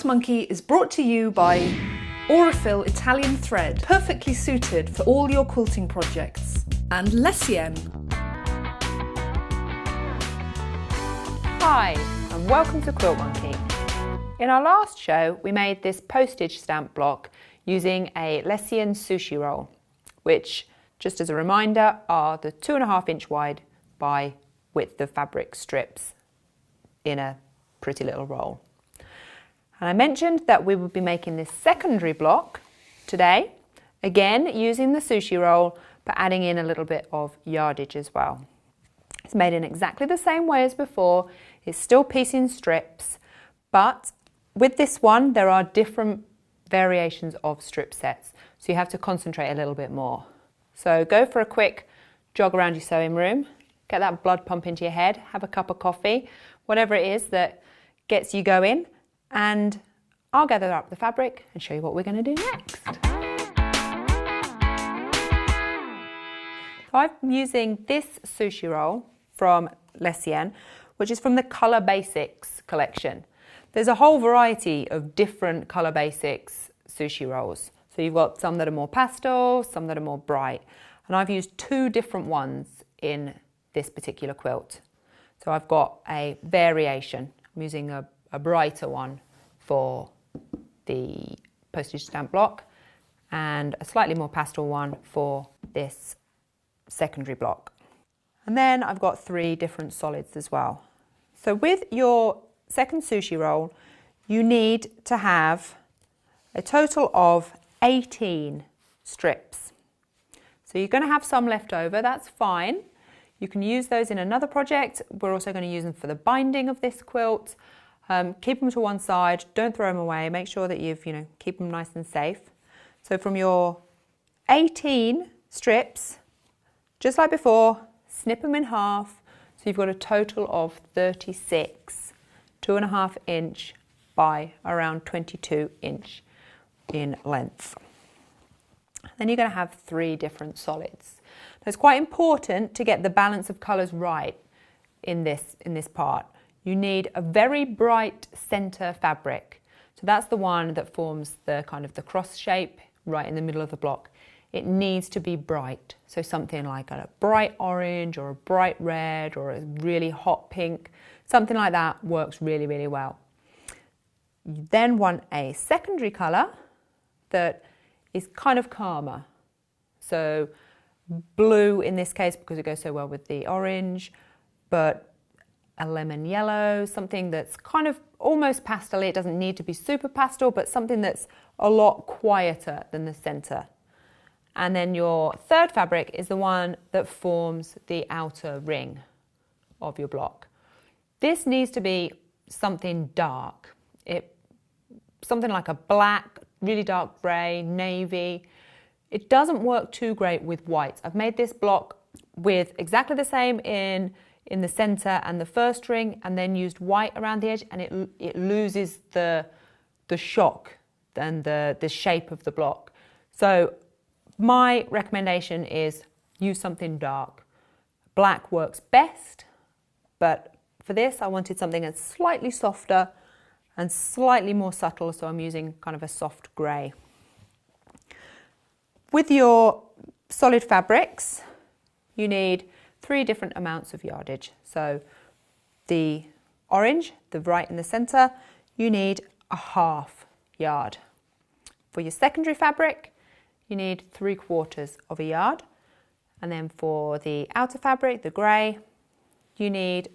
Quilt Monkey is brought to you by Aurifil Italian thread, perfectly suited for all your quilting projects, and Lessienne. Hi, and welcome to Quilt Monkey. In our last show, we made this postage stamp block using a Lessienne sushi roll, which, just as a reminder, are the 2.5 inch wide by width of fabric strips in a pretty little roll. And I mentioned that we would be making this secondary block today, again using the sushi roll, but adding in a little bit of yardage as well. It's made in exactly the same way as before. It's still piecing strips, but with this one there are different variations of strip sets, so you have to concentrate a little bit more. So go for a quick jog around your sewing room, get that blood pump into your head, have a cup of coffee, whatever it is that gets you going, and I'll gather up the fabric and show you what we're going to do next. So I'm using this sushi roll from Lessienne, which is from the Colour Basics collection. There's a whole variety of different Colour Basics sushi rolls. So you've got some that are more pastel, some that are more bright. And I've used 2 different ones in this particular quilt. So I've got a variation. I'm using a brighter one for the postage stamp block and a slightly more pastel one for this secondary block. And then I've got 3 different solids as well. So with your second sushi roll, you need to have a total of 18 strips. So you're going to have some left over, that's fine. You can use those in another project. We're also going to use them for the binding of this quilt. Keep them to one side, don't throw them away, make sure that you've, keep them nice and safe. So from your 18 strips, just like before, snip them in half, so you've got a total of 36, 2.5 inch by around 22 inch in length. Then you're going to have 3 different solids. Now it's quite important to get the balance of colours right in this part. You need a very bright centre fabric. So that's the one that forms the kind of the cross shape right in the middle of the block. It needs to be bright. So something like a bright orange or a bright red or a really hot pink, something like that works really, really well. You then want a secondary colour that is kind of calmer. So blue in this case because it goes so well with the orange, but a lemon yellow, something that's kind of almost pastel. It doesn't need to be super pastel, but something that's a lot quieter than the centre. And then your third fabric is the one that forms the outer ring of your block. This needs to be something dark. Something like a black, really dark grey, navy. It doesn't work too great with white. I've made this block with exactly the same in the centre and the first ring, and then used white around the edge, and it loses the shock and the shape of the block. So my recommendation is use something dark. Black works best, but for this I wanted something that's slightly softer and slightly more subtle, so I'm using kind of a soft grey. With your solid fabrics, you need 3 different amounts of yardage. So the orange, the right in the centre, you need a 1/2 yard. For your secondary fabric, you need 3/4 of a yard. And then for the outer fabric, the grey, you need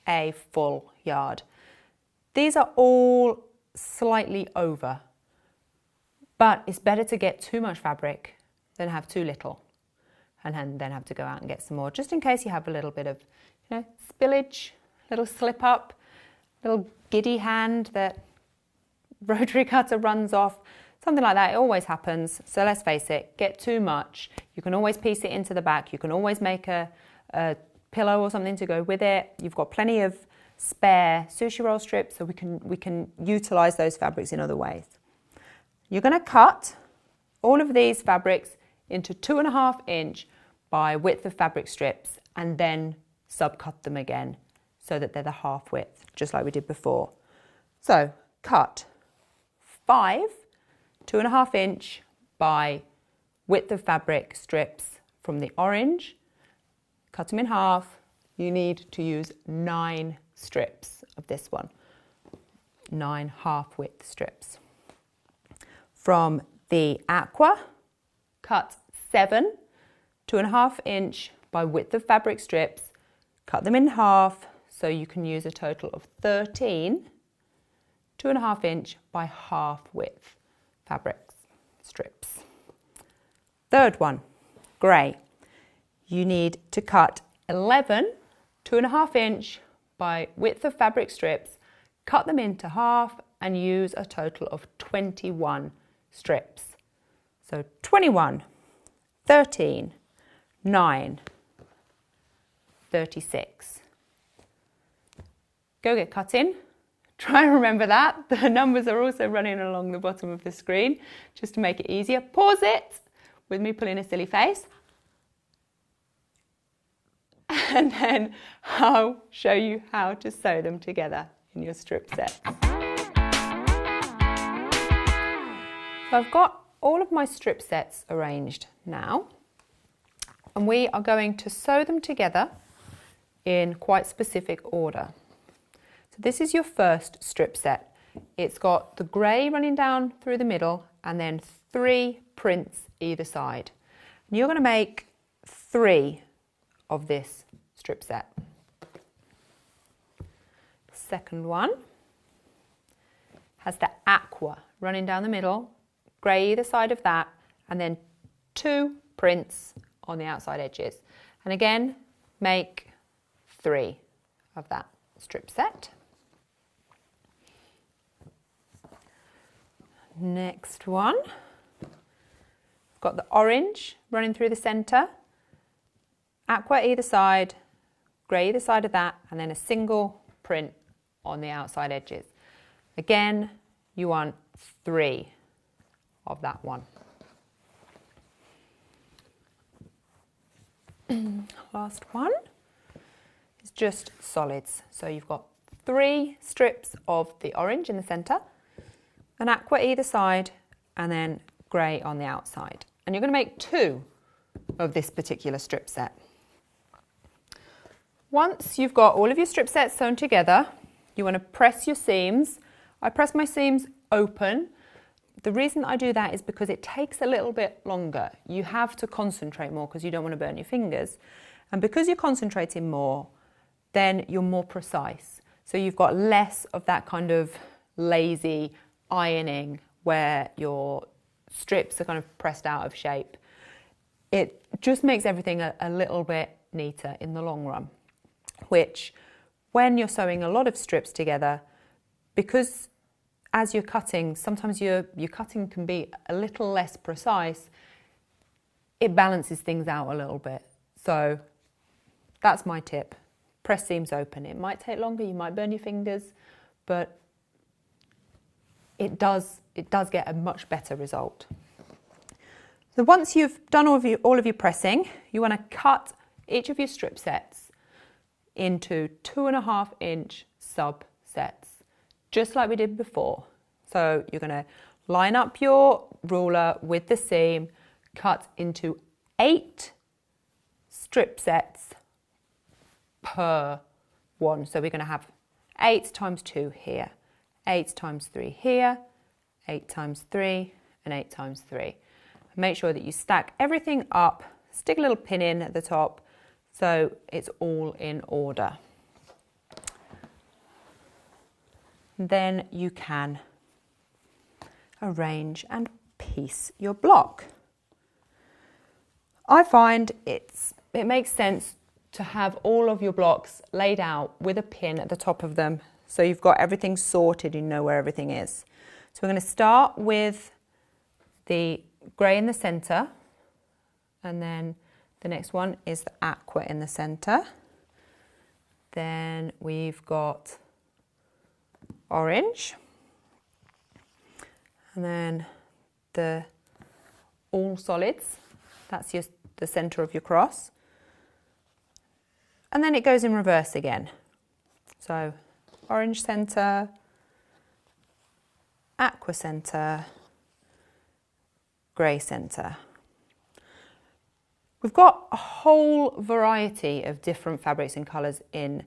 a full yard. These are all slightly over, but it's better to get too much fabric than have too little and then have to go out and get some more, just in case you have a little bit of, spillage, little slip up, little giddy hand that rotary cutter runs off, something like that. It always happens. So let's face it, get too much. You can always piece it into the back. You can always make a pillow or something to go with it. You've got plenty of spare sushi roll strips, so we can utilise those fabrics in other ways. You're going to cut all of these fabrics into 2.5 inch by width of fabric strips, and then subcut them again so that they're the half width, just like we did before. So cut 5 2.5 inch by width of fabric strips from the orange, cut them in half. You need to use 9 strips of this one, 9 half width strips. From the aqua, cut 7 2.5 inch by width of fabric strips, cut them in half so you can use a total of 13 2.5 inch by half width fabric strips. Third one, grey. You need to cut 11 2.5 inch by width of fabric strips, cut them into half and use a total of 21 strips. So 21, 13, 9, 36. Go get cutting. Try and remember that. The numbers are also running along the bottom of the screen just to make it easier. Pause it with me pulling a silly face. And then I'll show you how to sew them together in your strip set. So I've got all of my strip sets arranged now, and we are going to sew them together in quite specific order. So this is your first strip set. It's got the grey running down through the middle and then 3 prints either side. And you're going to make 3 of this strip set. Second one has the aqua running down the middle, grey either side of that, and then 2 prints on the outside edges. And again, make 3 of that strip set. Next one, I've got the orange running through the centre, aqua either side, grey either side of that, and then a single print on the outside edges. Again, you want 3 of that one. Last one is just solids. So you've got 3 strips of the orange in the centre, an aqua either side, and then grey on the outside. And you're going to make 2 of this particular strip set. Once you've got all of your strip sets sewn together, you want to press your seams. I press my seams open. The reason I do that is because it takes a little bit longer. You have to concentrate more because you don't want to burn your fingers. And because you're concentrating more, then you're more precise. So you've got less of that kind of lazy ironing where your strips are kind of pressed out of shape. It just makes everything a little bit neater in the long run, which when you're sewing a lot of strips together, because as you're cutting, sometimes your cutting can be a little less precise, it balances things out a little bit. So that's my tip. Press seams open. It might take longer, you might burn your fingers, but it does get a much better result. So once you've done all of your pressing, you want to cut each of your strip sets into 2.5 inch subsets, just like we did before. So you're going to line up your ruler with the seam, cut into 8 strip sets per one. So we're going to have 8 times 2 here, 8 times 3 here, 8 times 3, and 8 times 3. Make sure that you stack everything up, stick a little pin in at the top so it's all in order. Then you can arrange and piece your block. I find it makes sense to have all of your blocks laid out with a pin at the top of them so you've got everything sorted, you know where everything is. So we're going to start with the grey in the centre, and then the next one is the aqua in the centre. Then we've got orange, and then the all solids, that's the centre of your cross. And then it goes in reverse again. So orange centre, aqua centre, grey centre. We've got a whole variety of different fabrics and colours in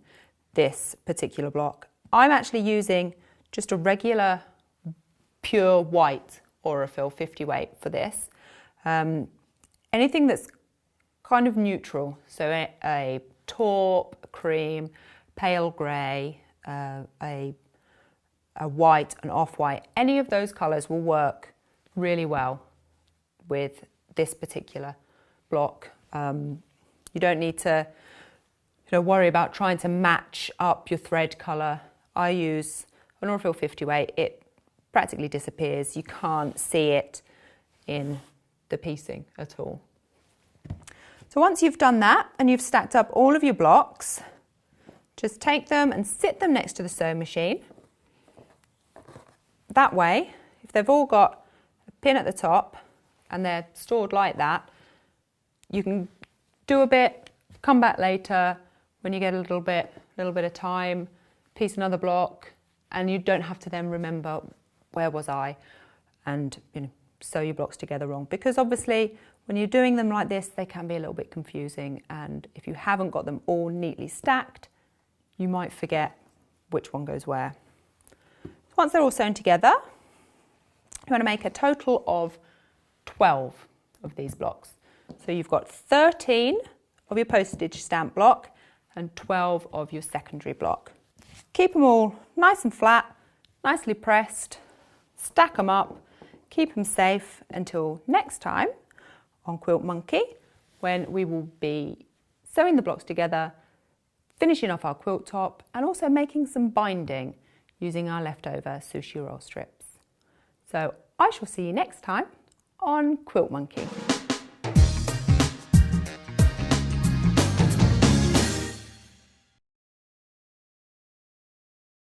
this particular block. I'm actually using just a regular pure white Aurifil 50 weight for this. Anything that's kind of neutral, so a taupe, a cream, pale grey, a white, an off-white, any of those colours will work really well with this particular block. You don't need to worry about trying to match up your thread colour. I use an Aurifil 50 weight. It practically disappears. You can't see it in the piecing at all. So once you've done that and you've stacked up all of your blocks, just take them and sit them next to the sewing machine. That way, if they've all got a pin at the top and they're stored like that, you can do a bit, come back later when you get a little bit of time, piece another block, and you don't have to then remember where was I and sew your blocks together wrong, because obviously when you're doing them like this they can be a little bit confusing, and if you haven't got them all neatly stacked you might forget which one goes where. Once they're all sewn together, you want to make a total of 12 of these blocks. So you've got 13 of your postage stamp block and 12 of your secondary block. Keep them all nice and flat, nicely pressed, stack them up, keep them safe until next time on Quilt Monkey, when we will be sewing the blocks together, finishing off our quilt top, and also making some binding using our leftover sushi roll strips. So I shall see you next time on Quilt Monkey.